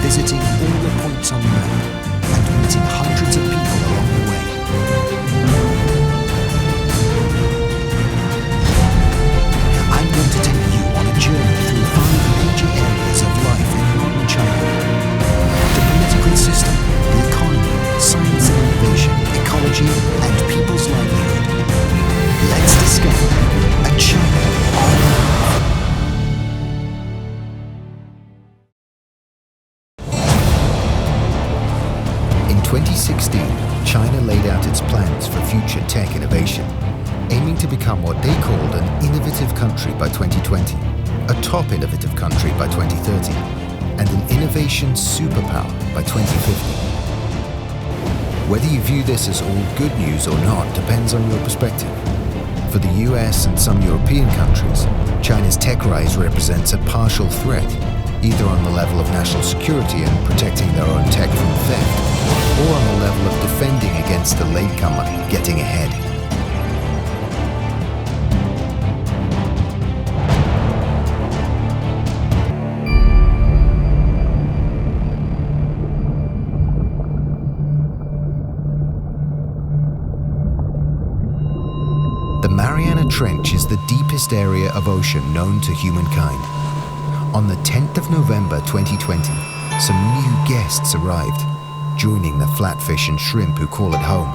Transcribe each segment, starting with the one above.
visiting all the points on the map and meeting hundreds of people along the way. I'm going to take you on a journey through 5 major areas of life in modern China. The political system, the economy, science and innovation, ecology, and people's livelihood. Let's discover a China on Earth. In 2016, China laid out its plans for future tech innovation, aiming to become what they called an innovative country by 2020, a top innovative country by 2030, and an innovation superpower by 2050. Whether you view this as all good news or not depends on your perspective. For the US and some European countries, China's tech rise represents a partial threat, either on the level of national security and protecting their own tech from theft, or on the level of defending against the latecomer getting ahead. The Mariana Trench is the deepest area of ocean known to humankind. On the 10th of November 2020, some new guests arrived, joining the flatfish and shrimp who call it home.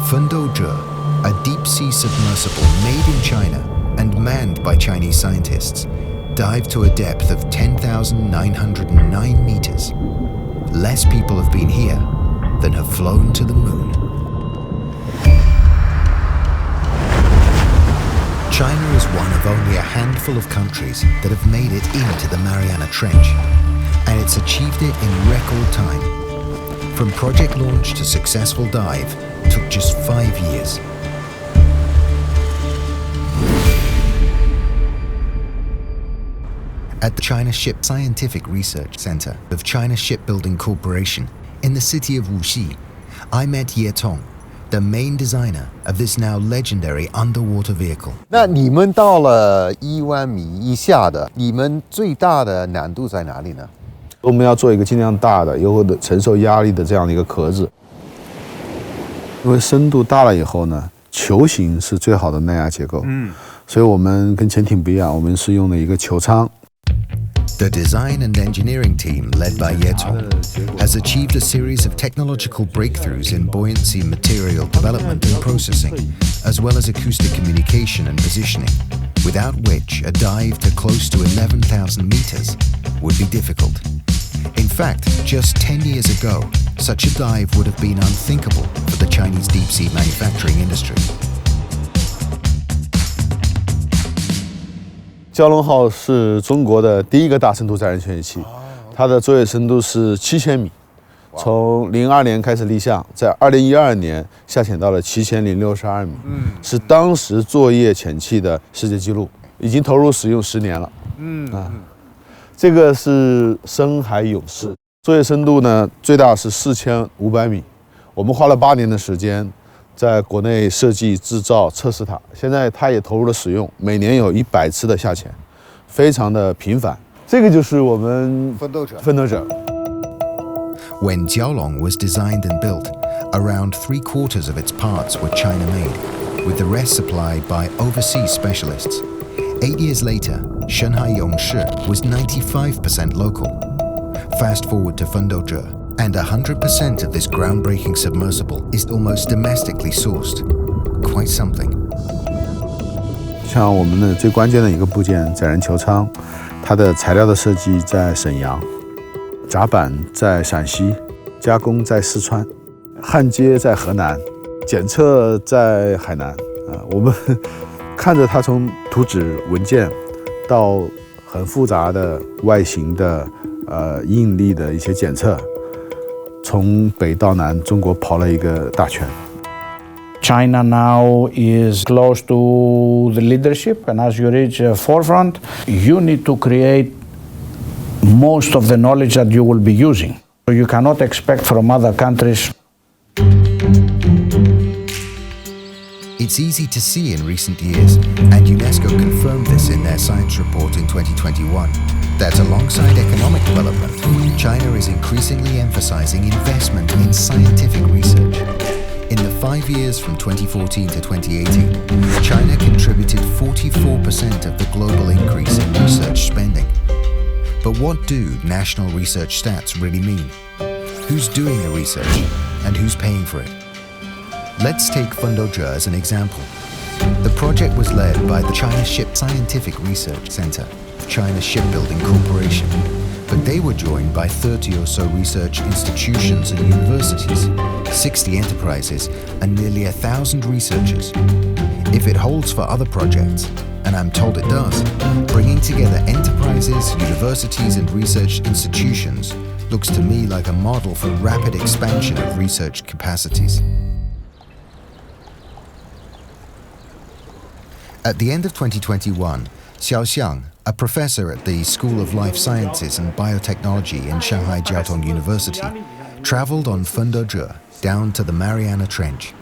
Fundogger, a deep-sea submersible made in China and manned by Chinese scientists, dived to a depth of 10,909 meters. Less people have been here than have flown to the moon. China is one of only a handful of countries that have made it into the Mariana Trench, and it's achieved it in record time. From project launch to successful dive took just 5 years. At the China Ship Scientific Research Center of China Shipbuilding Corporation in the city of Wuxi, I met Ye Tong, the main designer of this now legendary underwater vehicle. 那你们到了1万米以下的，你们最大的难度在哪里呢？我们要做一个尽量大的、有承受压力的这样的一个壳子，因为深度大了以后呢，球形是最好的耐压结构。所以我们跟潜艇不一样，我们是用了一个球舱。The design and engineering team, led by Ye Tong, has achieved a series of technological breakthroughs in buoyancy material development and processing, as well as acoustic communication and positioning, without which a dive to close to 11,000 meters would be difficult. In fact, just 10 years ago, such a dive would have been unthinkable for the Chinese deep-sea manufacturing industry. 蛟龙号是中国的第一个大深度载人潜水器，它的作业深度是7000米，从02年开始立项，在2012年下潜到了7062米，是当时作业潜器的世界纪录，已经投入使用10年了。这个是深海勇士，作业深度呢最大是4500米，我们花了8年的时间。在国内设计、制造、测试它，现在它也投入了使用，每年有100次的下潜，非常的频繁。这个就是我们Fundogger。When Jiaolong was designed and built, around 3/4 of its parts were China-made, with the rest supplied by overseas specialists. 8 years later, Shanghai Yongshi was 95% local. Fast forward to Fundogger, and 100% of this groundbreaking submersible is almost domestically sourced. Quite something. 像我们的最关键的一个部件载人球舱，它的材料的设计在沈阳，甲板在陕西，加工在四川，焊接在河南，检测在海南。我们看着它从图纸文件到很复杂的外形的应力的一些检测。从北到南，中国跑了一个大圈。China now is close to the leadership, and as you reach the forefront, you need to create most of the knowledge that you will be using. So you cannot expect from other countries. It's easy to see in recent years, and UNESCO confirmed this in their science report in 2021, that alongside economic development, China is increasingly emphasizing investment in scientific research. In the 5 years from 2014 to 2018, China contributed 44% of the global increase in research spending. But what do national research stats really mean? Who's doing the research and who's paying for it? Let's take Fundogger as an example. The project was led by the China Ship Scientific Research Center, China Shipbuilding Corporation, but they were joined by 30 or so research institutions and universities, 60 enterprises, and nearly 1,000 researchers. If it holds for other projects, and I'm told it does, bringing together enterprises, universities, and research institutions looks to me like a model for rapid expansion of research capacities. At the end of 2021, Xiao Xiang, a professor at the School of Life Sciences and Biotechnology in Shanghai Jiaotong University, traveled on Fundogger down to the Mariana Trench.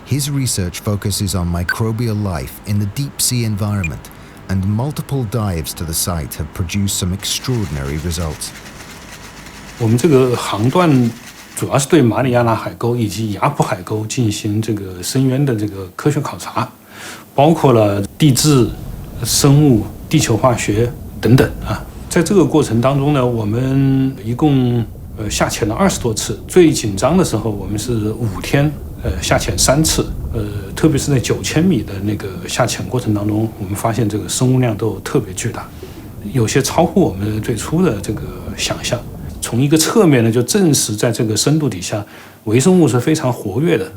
His research focuses on microbial life in the deep sea environment, and multiple dives to the site have produced some extraordinary results. 我们这个航段主要是对马里亚纳海沟以及雅普海沟进行这个深渊的这个科学考察，包括了地质、生物、地球化学等等啊。在这个过程当中呢，我们一共下潜了20多次，最紧张的时候我们是5天下潜3次，特别是在9000米的那个下潜过程当中，我们发现这个生物量都特别巨大，有些超乎我们最初的这个想象。从一个侧面呢，就证实在这个深度底下，微生物是非常活跃的。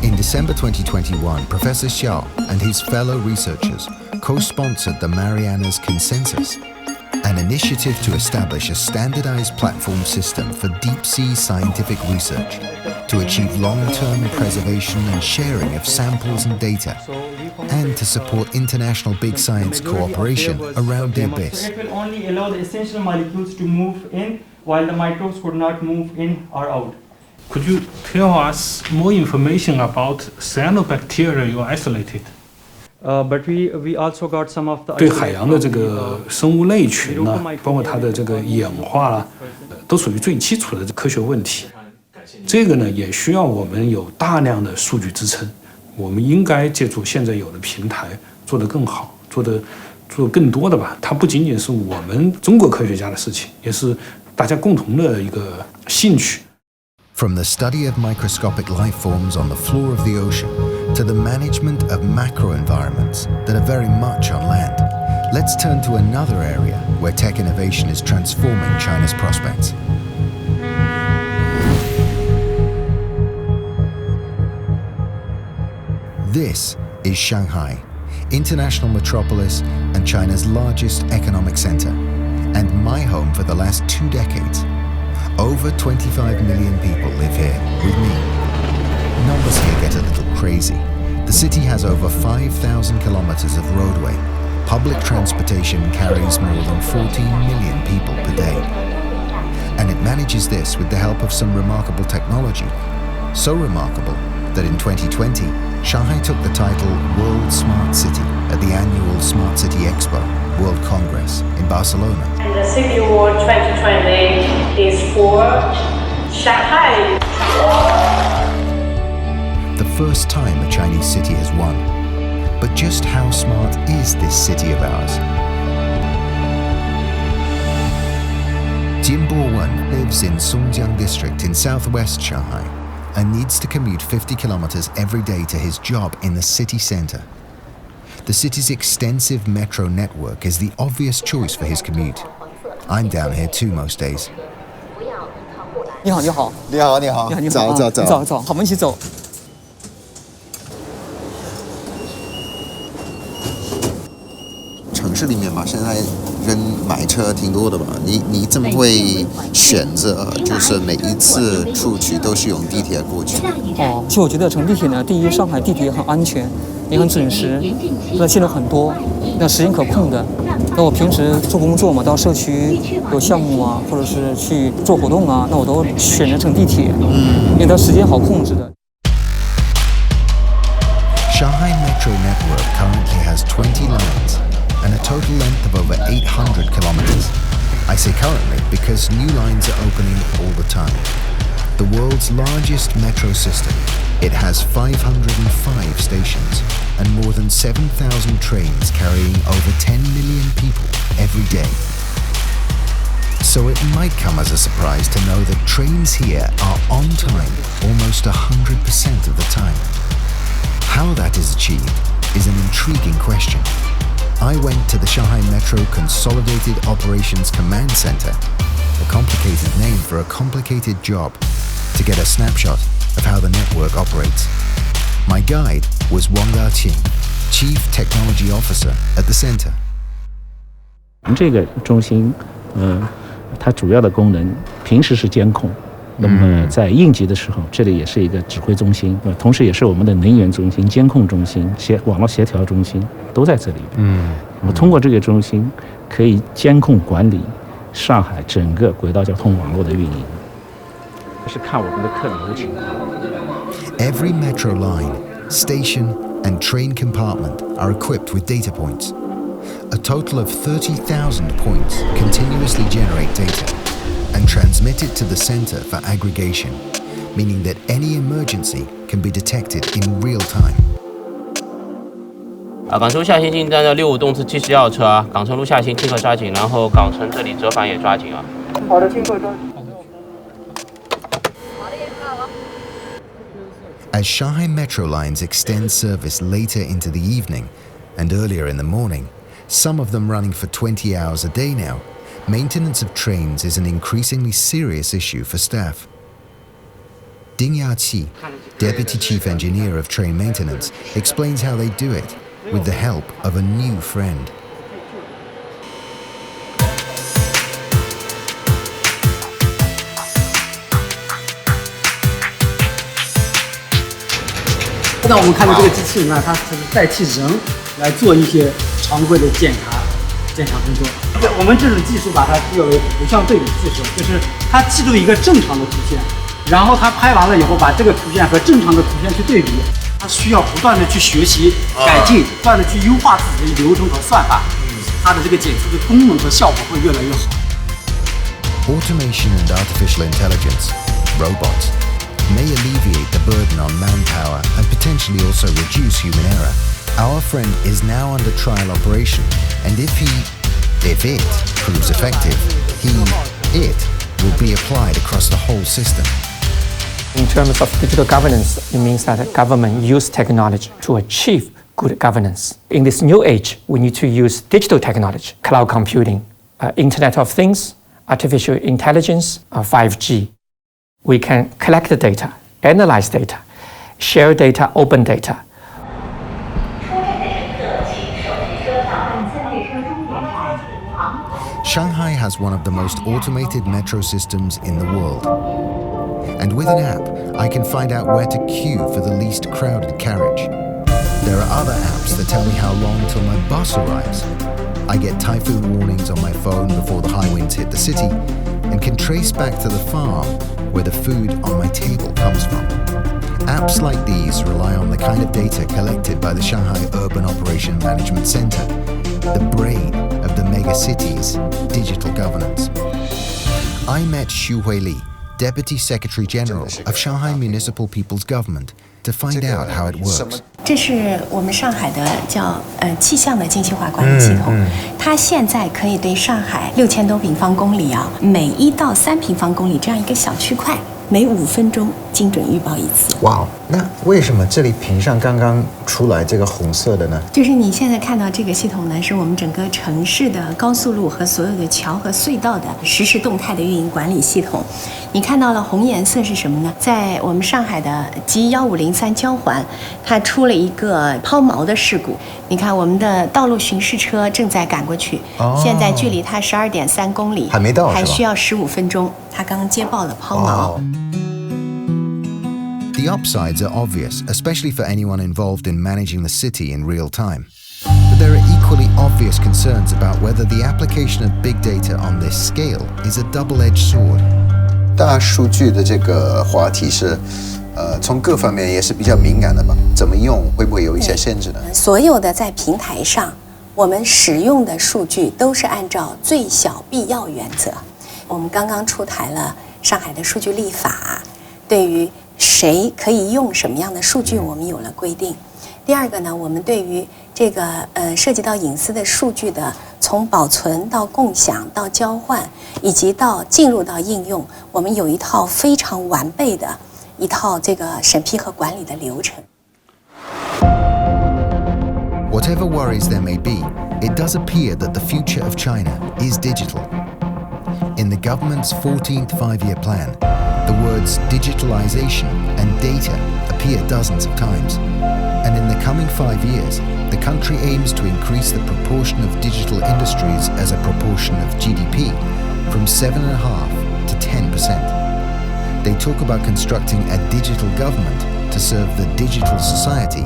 In December 2021, Professor Xiao and his fellow researchers co-sponsored the Marianas Consensus, an initiative to establish a standardized platform system for deep-sea scientific research to achieve long-term preservation and sharing of samples and data, and to support international big science cooperation around the abyss. It will only allow the essential molecules to move in while the microbes could not move in or out. Could you tell us more information about cyanobacteria you isolated? But we also got some of the 对海洋的这个生物类群呢，包括它的这个演化啦，都属于最基础的科学问题。这个呢，也需要我们有大量的数据支撑。我们应该借助现在有的平台，做得更好，做更多的吧。它不仅仅是我们中国科学家的事情，也是大家共同的一个兴趣。From the study of microscopic life forms on the floor of the ocean to the management of macro environments that are very much on land, let's turn to another area where tech innovation is transforming China's prospects. This is Shanghai, international metropolis and China's largest economic center, and my home for the last 2 decades. Over 25 million people live here with me. Numbers here get a little crazy. The city has over 5,000 kilometers of roadway. Public transportation carries more than 14 million people per day. And it manages this with the help of some remarkable technology. So remarkable that in 2020, Shanghai took the title World Smart City at the annual Smart City Expo, World Congress in Barcelona. And the City Award 2020 is for Shanghai. The first time a Chinese city has won. But just how smart is this city of ours? Jin Bo-wen lives in Songjiang district in southwest Shanghai and needs to commute 50 kilometers every day to his job in the city center. The city's extensive metro network is the obvious choice for his commute. I'm down here too most days. 你好，你好，你好，你好，走，好，我们一起走。城市里面吧，现在人买车挺多的吧？你怎么会选择就是每一次出去都是用地铁过去？其实我觉得乘地铁呢，第一，上海地铁很安全，也很准时，那线路很多，那时间可控的。那我平时做工作嘛，到社区有项目啊，或者是去做活动啊，那我都选择乘地铁，因为它时间好控制的。Shanghai Metro network currently has 20 lines and a total length of over 800 kilometers. I say currently because new lines are opening all the time. The world's largest metro system, it has 505 stations and more than 7,000 trains carrying over 10 million people every day. So it might come as a surprise to know that trains here are on time almost 100% of the time. How that is achieved is an intriguing question. I went to the Shanghai Metro Consolidated Operations Command Center, a complicated name for a complicated job, to get a snapshot of how the network operates. My guide was Wang Daqing, Chief Technology Officer at the center. 这个中心，它主要的功能平时是监控，那么在应急的时候，这里也是一个指挥中心，同时也是我们的能源中心、监控中心、网络协调中心都在这里。那么通过这个中心，可以监控管理上海整个轨道交通网络的运营。是看我们的客流情况。Every metro line, station, and train compartment are equipped with data points. A total of 30,000 points continuously generate data and transmit it to the center for aggregation, meaning that any emergency can be detected in real time. 港城路下行进站的65动次70号车啊，港城路下行请可抓紧，然后港城这里折返也抓紧啊。好的，请可抓紧。As Shanghai Metro lines extend service later into the evening and earlier in the morning, some of them running for 20 hours a day now, maintenance of trains is an increasingly serious issue for staff. Ding Yaqi, Deputy Chief Engineer of Train Maintenance, explains how they do it with the help of a new friend. 那我们看到这个机器人呢，它是代替人来做一些常规的检查工作。我们这种技术把它具有图像对比技术，就是它记录一个正常的图片，然后它拍完了以后，把这个图片和正常的图片去对比，它需要不断的去学习、改进，不断的去优化自己的流程和算法，它的这个检测的功能和效果会越来越好。Automation and artificial intelligence, robots, may alleviate the burden on manpower and potentially also reduce human error. Our friend is now under trial operation, and if it proves effective, it will be applied across the whole system. In terms of digital governance, it means that government use technology to achieve good governance. In this new age, we need to use digital technology, cloud computing, Internet of Things, artificial intelligence, 5G. We can collect the data, analyze data, share data, open data. Shanghai has one of the most automated metro systems in the world. And with an app, I can find out where to queue for the least crowded carriage. There are other apps that tell me how long till my bus arrives. I get typhoon warnings on my phone before the high winds hit the city and can trace back to the farm where the food on my table comes from. Apps like these rely on the kind of data collected by the Shanghai Urban Operation Management Center, the brain of the megacity's digital governance. I met Xu Huili, Deputy Secretary General of Shanghai Municipal People's Government, to find out how it works. 这是我们上海的叫气象的精细化管理系统，它现在可以对上海6000多平方公里啊，每1到3平方公里这样一个小区块，每5分钟精准预报一次。哇，那为什么这里屏上刚刚出来这个红色的呢？就是你现在看到这个系统呢，是我们整个城市的高速路和所有的桥和隧道的实时动态的运营管理系统。你看到了红颜色是什么呢？在我们上海的 G1503交环，它出了一个抛锚的事故。你看我们的道路巡视车正在赶过去，现在距离它12.3公里，还没到，还需要15分钟。它刚刚接报了抛锚。The upsides are obvious, especially for anyone involved in managing the city in real time. But there are equally obvious concerns about whether the application of big data on this scale is a double-edged sword. 大数据的这个话题是，从各方面也是比较敏感的吧？怎么用会不会有一些限制呢？所有的在平台上，我们使用的数据都是按照最小必要原则。我们刚刚出台了上海的数据立法，对于谁可以用什么样的数据，我们有了规定。第二个呢，我们对于这个涉及到隐私的数据的，从保存到共享到交换，以及到进入到应用，我们有一套非常完备的一套这个审批和管理的流程。Whatever worries there may be, it does appear that the future of China is digital. In the government's 14th five-year plan, the words digitalization and data appear dozens of times. And in the coming 5 years, the country aims to increase the proportion of digital industries as a proportion of GDP from 7.5% to 10%. They talk about constructing a digital government to serve the digital society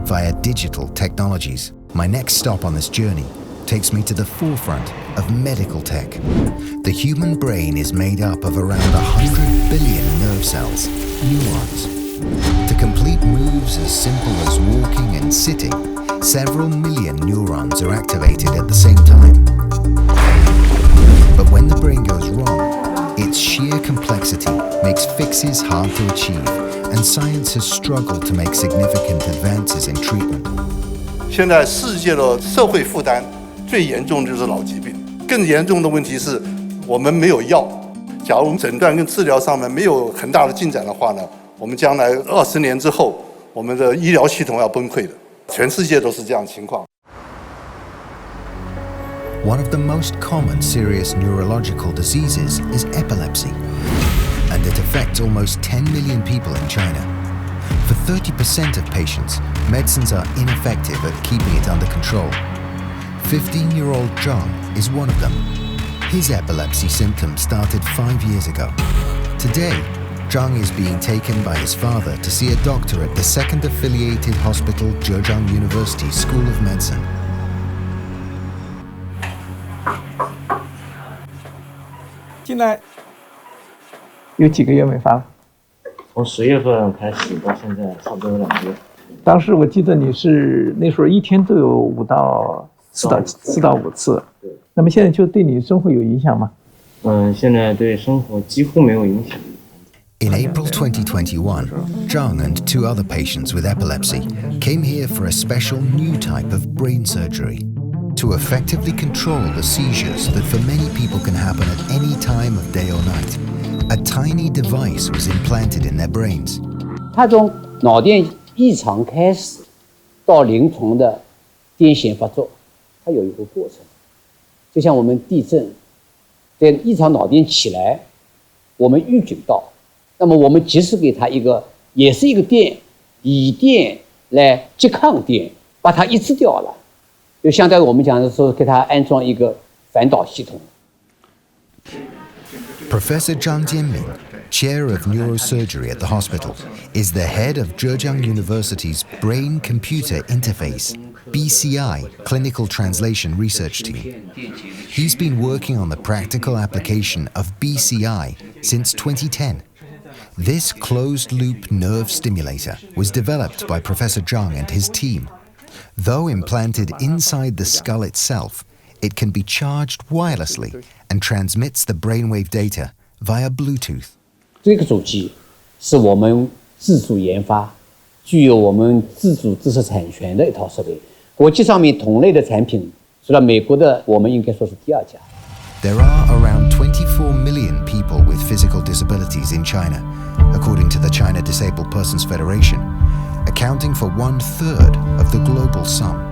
via digital technologies. My next stop on this journey takes me to the forefront of medical tech. The human brain is made up of around 100 billion nerve cells, neurons. To complete moves as simple as walking and sitting, several million neurons are activated at the same time. But when the brain goes wrong, its sheer complexity makes fixes hard to achieve, and science has struggled to make significant advances in treatment. 现在世界的社会负担最严重就是脑疾病，更严重的问题是我们没有药。假如诊断跟治疗上面没有很大的进展的话呢，我们将来20年之后，我们的医疗系统要崩溃的。全世界都是这样的情况。One of the most common serious neurological diseases is epilepsy, and it affects almost 10 million people in China. For 30% of patients, medicines are ineffective at keeping it under control. 15-year-old Zhang is one of them. His epilepsy symptoms started 5 years ago. Today, Zhang is being taken by his father to see a doctor at the second affiliated hospital, Zhejiang University School of Medicine. 进来有几个月没发了？从10月份开始到现在，差不多有2个月。当时我记得你是那时候一天都有4到5次。对。那么现在就对你生活有影响吗？现在对生活几乎没有影响。In April 2021, Zhang and 2 other patients with epilepsy came here for a special new type of brain surgery to effectively control the seizures that for many people can happen at any time of day or night. A tiny device was implanted in their brains. 它从脑电异常开始到临床的癫痫发作，它有一个过程。就像我们地震，在异常脑电起来，我们预警到，那么我们及时给它一个，也是一个电，以电来拮抗电，把它抑制掉了，就相当于我们讲的说给它安装一个反导系统。Professor Zhang Jianming, chair of neurosurgery at the hospital, is the head of Zhejiang University's Brain-Computer Interface, BCI, Clinical Translation Research Team. He's been working on the practical application of BCI since 2010. This closed-loop nerve stimulator was developed by Professor Zhang and his team. Though implanted inside the skull itself, it can be charged wirelessly and transmits the brainwave data via Bluetooth. 这个主机是我们自主研发，具有我们自主知识产权的一套设备。国际上面同类的产品，除了美国的，我们应该说是第2家。There are around 24 million people with physical disabilities in China, according to the China Disabled Persons Federation, accounting for 1/3 of the global sum.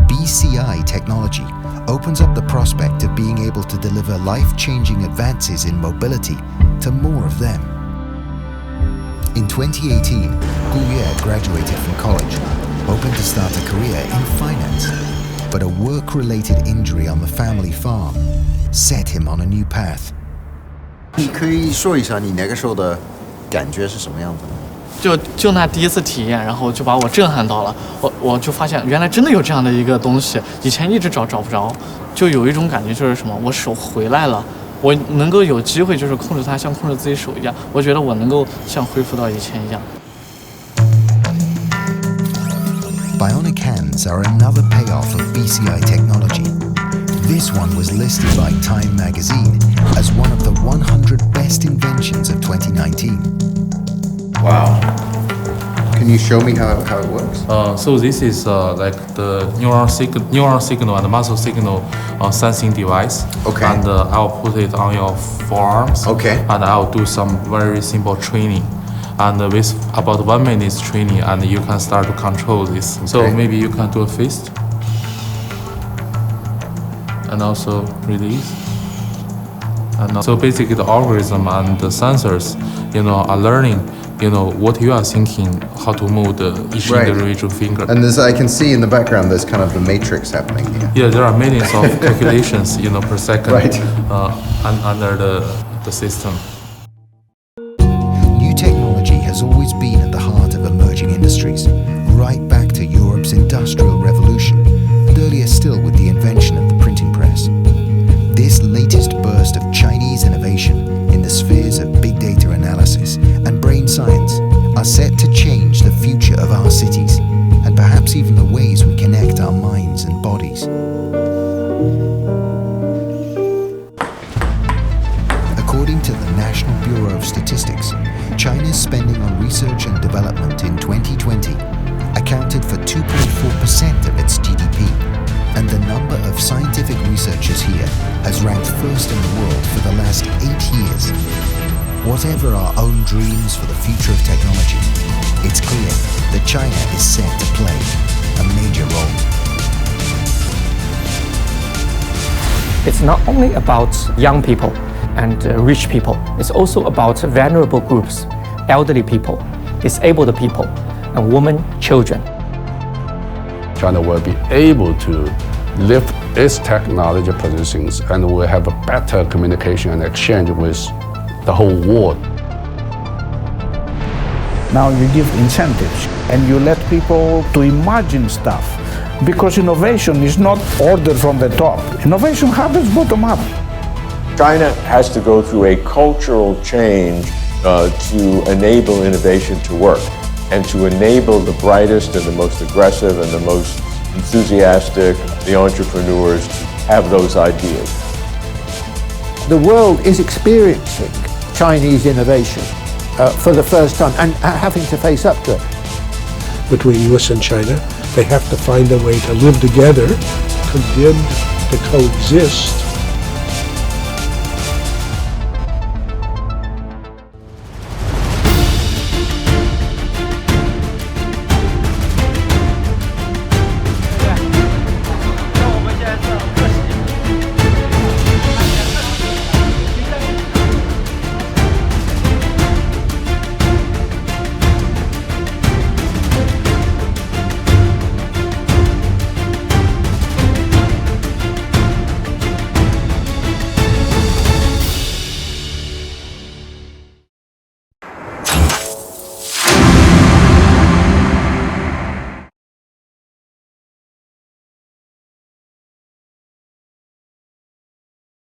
BCI technology opens up the prospect of being able to deliver life-changing advances in mobility to more of them. In 2018, Gu Yue graduated from college, hoping to start a career in finance. But a work-related injury on the family farm set him on a new path. 你可以说一下你那个时候的感觉是什么样子的？就那第一次体验，然后就把我震撼到了。我就发现原来真的有这样的一个东西，以前一直找不着，就有一种感觉就是什么，我手回来了，我能够有机会就是控制它，像控制自己手一样。我觉得我能够像恢复到以前一样。Bionic Hands are another payoff of BCI technology. This one was listed by Time magazine as one of the 100 best inventions of 2019. Wow. Can you show me how it works? So this is like the neural signal and muscle signal sensing device. Okay. And I'll put it on your forearms. Okay. And I'll do some very simple training. And with about 1 minute's training, and you can start to control this. Okay. So maybe you can do a fist. And also release. And so basically the algorithm and the sensors, are learning, what you are thinking, how to move each individual finger. And I can see in the background, there's kind of the matrix happening here. Yeah, there are millions of calculations, per second under the system. New technology has always been at the heart of emerging industries, right back to Europe's Industrial Revolution, and earlier still with the invention of the printing press. This latest burst of Chinese innovation in the spheres of big data analysis and brain science are set to change the future of our cities and perhaps even the ways we connect our minds and bodies. According to the National Bureau of Statistics, China's spending on research and development in 2020 accounted for 2.4% of its GDP, and the number of scientific researchers here has ranked first in the world for the last 8 years. Whatever our own dreams for the future of technology, it's clear that China is set to play a major role. It's not only about young people and rich people. It's also about vulnerable groups, elderly people, disabled people, and women, children. China will be able to lift its technology positions and will have a better communication and exchange with the whole world. Now you give incentives and you let people to imagine stuff, because innovation is not ordered from the top. Innovation happens bottom up. China has to go through a cultural change to enable innovation to work and to enable the brightest and the most aggressive and the most enthusiastic, the entrepreneurs, to have those ideas. The world is experiencing Chinese innovation for the first time and having to face up to it. Between US and China, they have to find a way to live together, condemned to coexist,